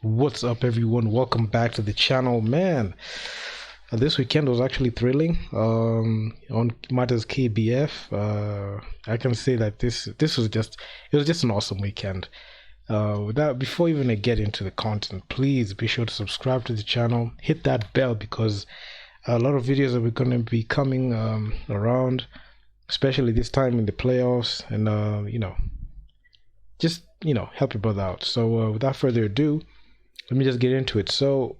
What's up, everyone? Welcome back to the channel, man. This weekend was actually thrilling. On matters KBF, I can say that this was just an awesome weekend. Before even I get into the content, please be sure to subscribe to the channel, hit that bell because a lot of videos are going to be coming around, especially this time in the playoffs, and just help your brother out. So without further ado, let me just get into it. So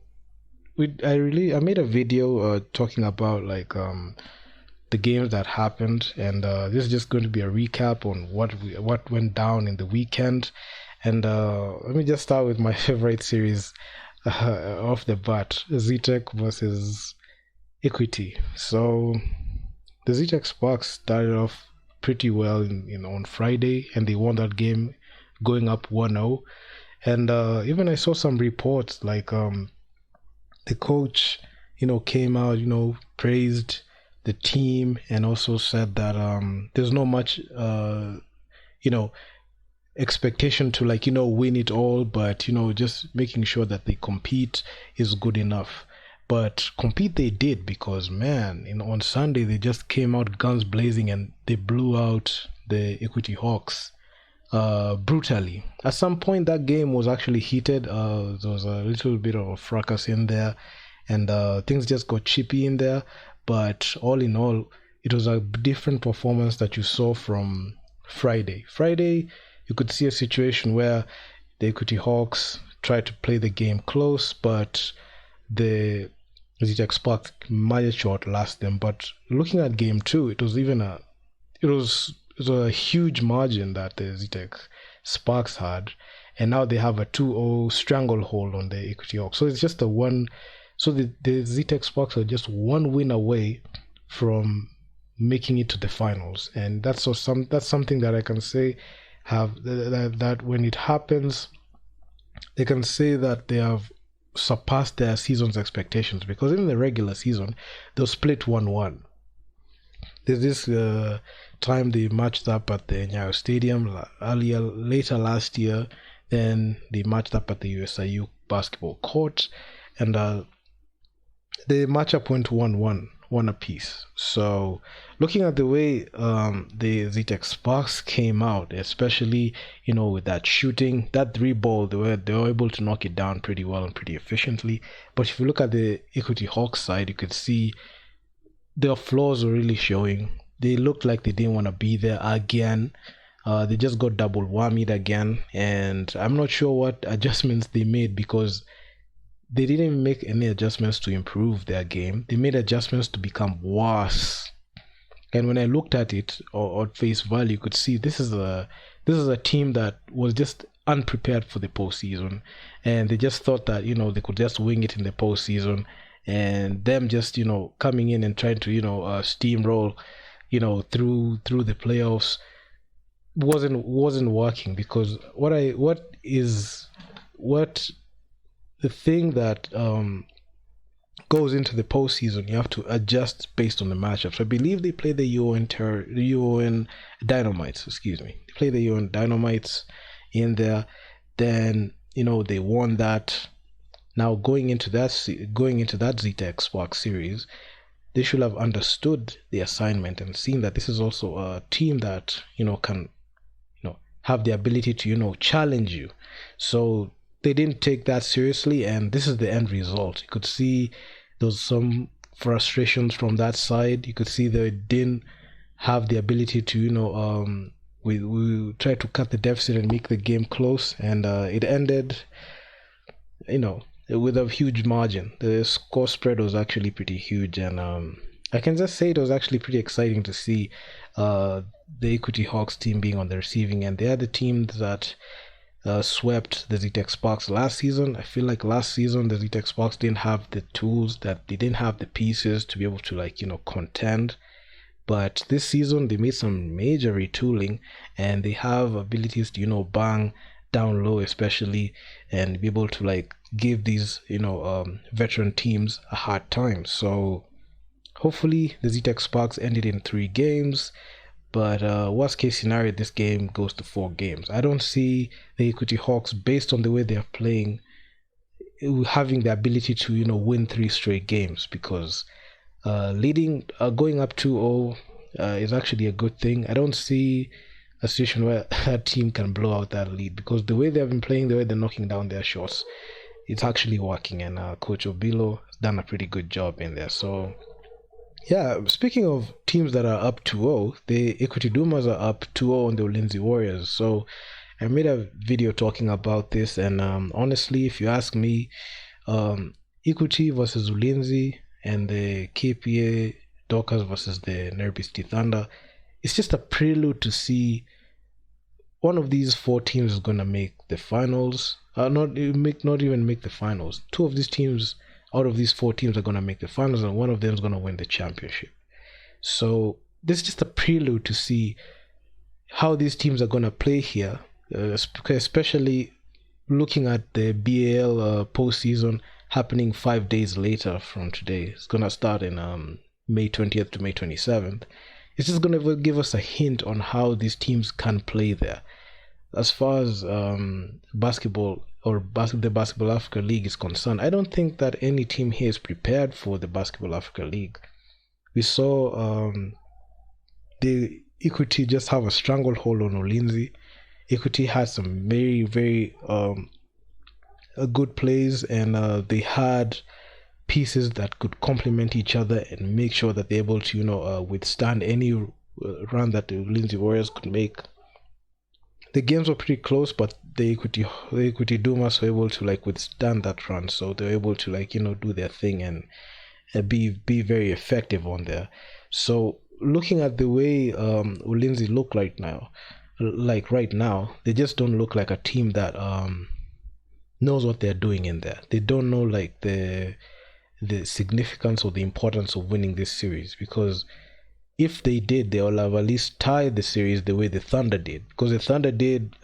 I made a video talking about the games that happened, and this is just going to be a recap on what went down in the weekend. And let me just start with my favorite series off the bat: ZTech versus Equity. So the ZTech Sparks started off pretty well on Friday, and they won that game, going up 1-0. And even I saw some reports the coach, came out, praised the team and also said that there's not much, expectation to win it all, but just making sure that they compete is good enough. But compete they did because man, on Sunday they just came out guns blazing and they blew out the Equity Hawks brutally. At some point, that game was actually heated. There was a little bit of a fracas in there, and things just got chippy in there. But all in all, it was a different performance that you saw from Friday. Friday, you could see a situation where the Equity Hawks tried to play the game close, but the ZTech Sparks managed to outlast them. But looking at game two, it was a huge margin that the ZTech Sparks had, and now they have a 2-0 stranglehold on the Equity Hawks. So it's just a one. So the ZTech Sparks are just one win away from making it to the finals, and that's something that I can say that when it happens, they can say that they have surpassed their season's expectations, because in the regular season they'll split 1-1. There's this time they matched up at the Nyayo Stadium later last year. Then they matched up at the USIU basketball court, and the matchup went 1-1, one apiece. So looking at the way the ZTech Sparks came out, especially with that shooting, that three ball, they were able to knock it down pretty well and pretty efficiently. But if you look at the Equity Hawks side, you could see their flaws were really showing. They looked like they didn't want to be there again. They just got double whammied again, and I'm not sure what adjustments they made, because they didn't make any adjustments to improve their game. They made adjustments to become worse. And when I looked at it or at face value, you could see this is a team that was just unprepared for the postseason, and they just thought that they could just wing it in the postseason. And them just coming in and trying to steamroll through the playoffs wasn't working, because the thing that goes into the postseason, you have to adjust based on the matchups. I believe they play the UN Dynamites, excuse me. They play the UN Dynamites in there. Then they won that. Now going into that ZTech Spark series, they should have understood the assignment and seen that this is also a team that can have the ability to challenge you. So they didn't take that seriously, and this is the end result. You could see there was some frustrations from that side. You could see they didn't have the ability to we tried to cut the deficit and make the game close, and it ended with a huge margin. The score spread was actually pretty huge, and I can just say it was actually pretty exciting to see the Equity Hawks team being on the receiving end. They are the team that swept the ZTech Sparks last season. I feel like last season the ZTech Sparks didn't have the tools, that they didn't have the pieces to be able to contend. But this season they made some major retooling, and they have abilities to bang down low especially, and be able to give these veteran teams a hard time. So hopefully the ZTech Sparks ended in 3 games, but worst case scenario, this game goes to 4 games. I don't see the Equity Hawks, based on the way they're playing, having the ability to win 3 straight games, because going up 2-0 is actually a good thing. I don't see a situation where a team can blow out that lead, because the way they've been playing, the way they're knocking down their shots, it's actually working, and Coach Obilo has done a pretty good job in there. So yeah, speaking of teams that are up 2-0, the Equity Dumas are up 2-0 on the Ulinzi Warriors. So I made a video talking about this, and honestly, if you ask me, Equity versus Ulinzi and the KPA Dockers versus the Nerbisti Thunder, it's just a prelude to see one of these 4 teams is going to make the finals. Not even make the finals. 2 of these teams out of these 4 teams are going to make the finals, and one of them is going to win the championship. So this is just a prelude to see how these teams are going to play here, especially looking at the BAL postseason happening 5 days later from today. It's going to start in May 20th to May 27th. It's just going to give us a hint on how these teams can play there. As far as basketball or the Basketball Africa League is concerned, I don't think that any team here is prepared for the Basketball Africa League. We saw the Equity just have a stranglehold on Ulinzi. Equity had some very, very good plays, and they had pieces that could complement each other and make sure that they're able to withstand any run that the Ulinzi Warriors could make. The games were pretty close, but the Equity Dumas were able to withstand that run, so they're able to do their thing and be very effective on there. So looking at the way Ulinzi look right now, they just don't look like a team that knows what they're doing in there. They don't know the significance or the importance of winning this series, because if they did, they'll have at least tied the series the way the Thunder did, because the Thunder did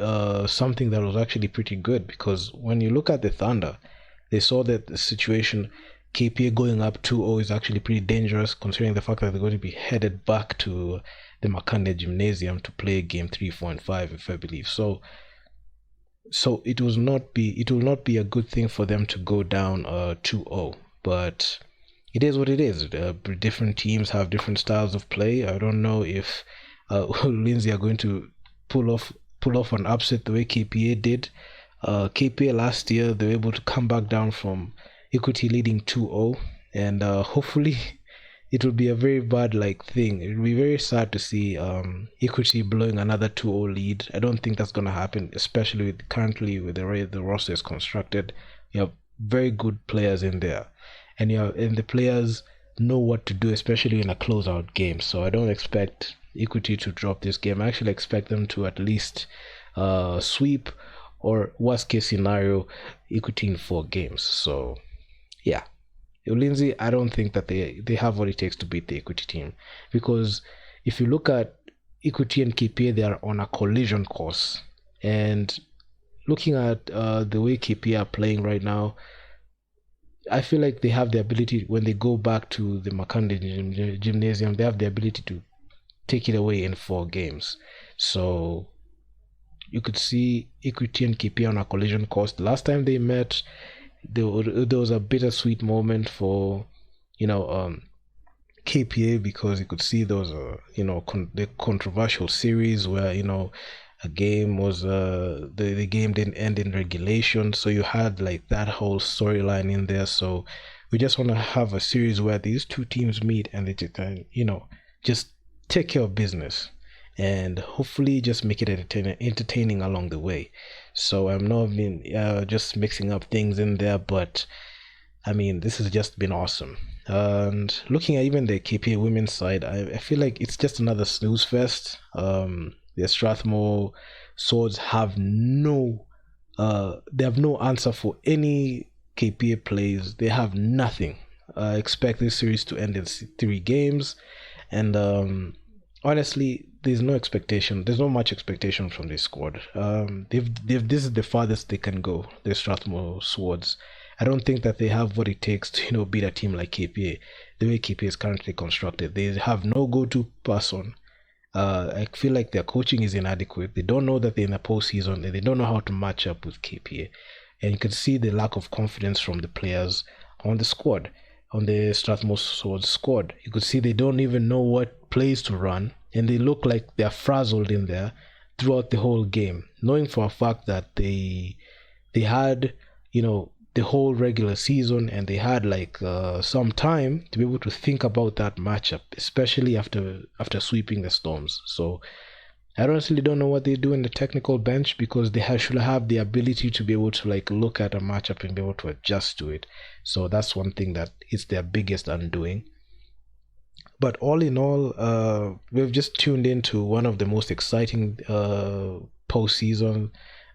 something that was actually pretty good. Because when you look at the Thunder, they saw that the situation, KPA going up 2-0 is actually pretty dangerous, considering the fact that they're going to be headed back to the Makande Gymnasium to play game 3, 4, and 5, if I believe. So it will not be a good thing for them to go down 2-0, but it is what it is. Different teams have different styles of play. I don't know if Lindsay are going to pull off an upset the way KPA did. KPA last year, they were able to come back down from Equity leading 2-0, and hopefully it will be a very bad thing. It will be very sad to see Equity blowing another 2-0 lead. I don't think that's going to happen, especially currently with the way the roster is constructed. You have very good players in there, and the players know what to do, especially in a closeout game. So I don't expect Equity to drop this game. I actually expect them to at least sweep, or worst case scenario, Equity in 4 games. So yeah, Ulinzi, I don't think that they have what it takes to beat the Equity team, because if you look at Equity and KPA, they are on a collision course. And looking at the way KPA are playing right now, I feel like they have the ability, when they go back to the Makande Gymnasium, they have the ability to take it away in 4 games. So you could see Equity and KPA on a collision course. The last time they met, there was a bittersweet moment for KPA, because you could see there was the controversial series where a game was the game didn't end in regulation, so you had that whole storyline in there. So we just want to have a series where these 2 teams meet and they can just take care of business, and hopefully just make it entertaining along the way. So I'm not just mixing up things in there, but I mean, this has just been awesome. And looking at even the KPA women's side, I feel like it's just another snooze fest. The Strathmore Swords have no answer for any KPA plays. They have nothing. I expect this series to end in 3 games, and honestly, there's no expectation. There's not much expectation from this squad. This is the farthest they can go, the Strathmore Swords. I don't think that they have what it takes to beat a team like KPA. The way KPA is currently constructed, they have no go-to person. I feel like their coaching is inadequate. They don't know that they're in a postseason, and they don't know how to match up with KPA. and you could see the lack of confidence from the players on the squad, on the Strathmore Swords squad. You could see they don't even know what plays to run, and they look like they're frazzled in there throughout the whole game, knowing for a fact that they had, the whole regular season, and they had like some time to be able to think about that matchup, especially after sweeping the Storms. So I honestly don't know what they do in the technical bench, because they should have the ability to be able to like look at a matchup and be able to adjust to it. So that's one thing that is their biggest undoing. But all in all, we've just tuned into one of the most exciting postseason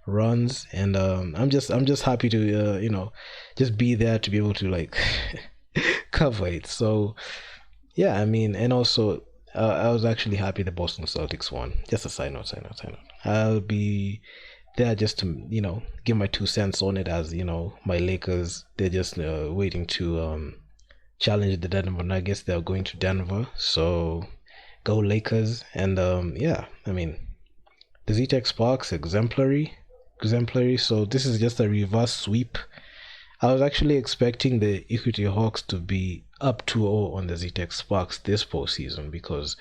runs, and I'm just happy to just be there to be able to like cover it. So yeah, I mean, and also I was actually happy the Boston Celtics won. Just a side note. I'll be there just to give my 2 cents on it, as my Lakers, they're just waiting to challenge the Denver Nuggets. They're going to Denver, so go Lakers. And yeah, I mean, the ZTech Sparks exemplary. So this is just a reverse sweep. I was actually expecting the Equity Hawks to be up 2-0 on the ZTech Sparks this postseason, because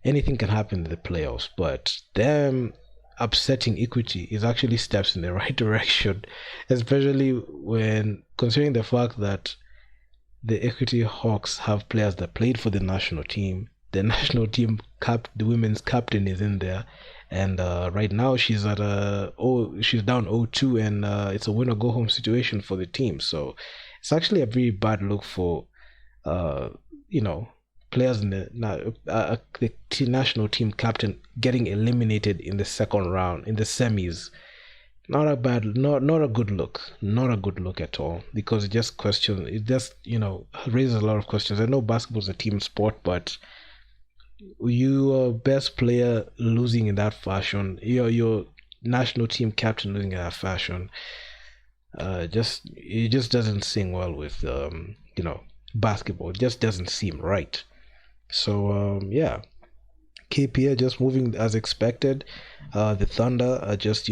anything can happen in the playoffs. But them upsetting Equity is actually steps in the right direction, especially when considering the fact that the Equity Hawks have players that played for the national team. The national team the women's captain is in there, and right now she's down 0-2, and it's a win or go home situation for the team. So it's actually a very bad look for players in the national team captain getting eliminated in the second round, in the semis. Not a good look at all, because it just raises a lot of questions. I know basketball is a team sport, but your best player losing in that fashion, your national team captain losing in that fashion, it just doesn't sing well with basketball. It just doesn't seem right. So yeah, KPA just moving as expected. The Thunder are just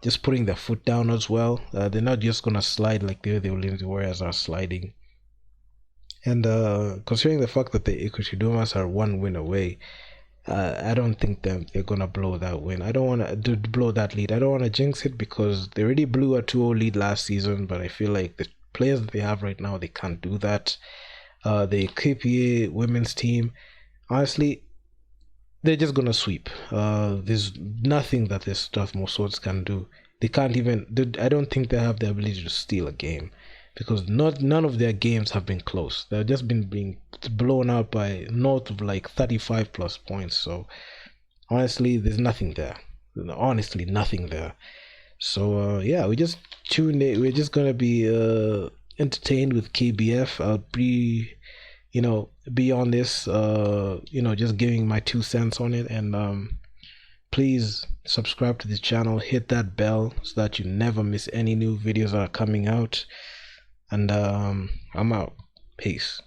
just putting their foot down as well. They're not just gonna slide like the Olympic Warriors are sliding. And considering the fact that the Equity Dumas are 1 win away, I don't think they're gonna blow that win. I don't want to blow that lead. I don't want to jinx it, because they already blew a 2-0 lead last season. But I feel like the players that they have right now, they can't do that. The KPA women's team, honestly, they're just gonna sweep. There's nothing that this Strathmore Swords can do. They can't even. I don't think they have the ability to steal a game, because none of their games have been close. They've just been being blown out by north of like 35 plus points. So honestly, there's nothing there. Honestly, nothing there. So yeah, we just tuned in. We're just gonna be entertained with KBF. I'll be be on this, just giving my 2 cents on it. And please subscribe to the channel, hit that bell so that you never miss any new videos that are coming out. And I'm out. Peace.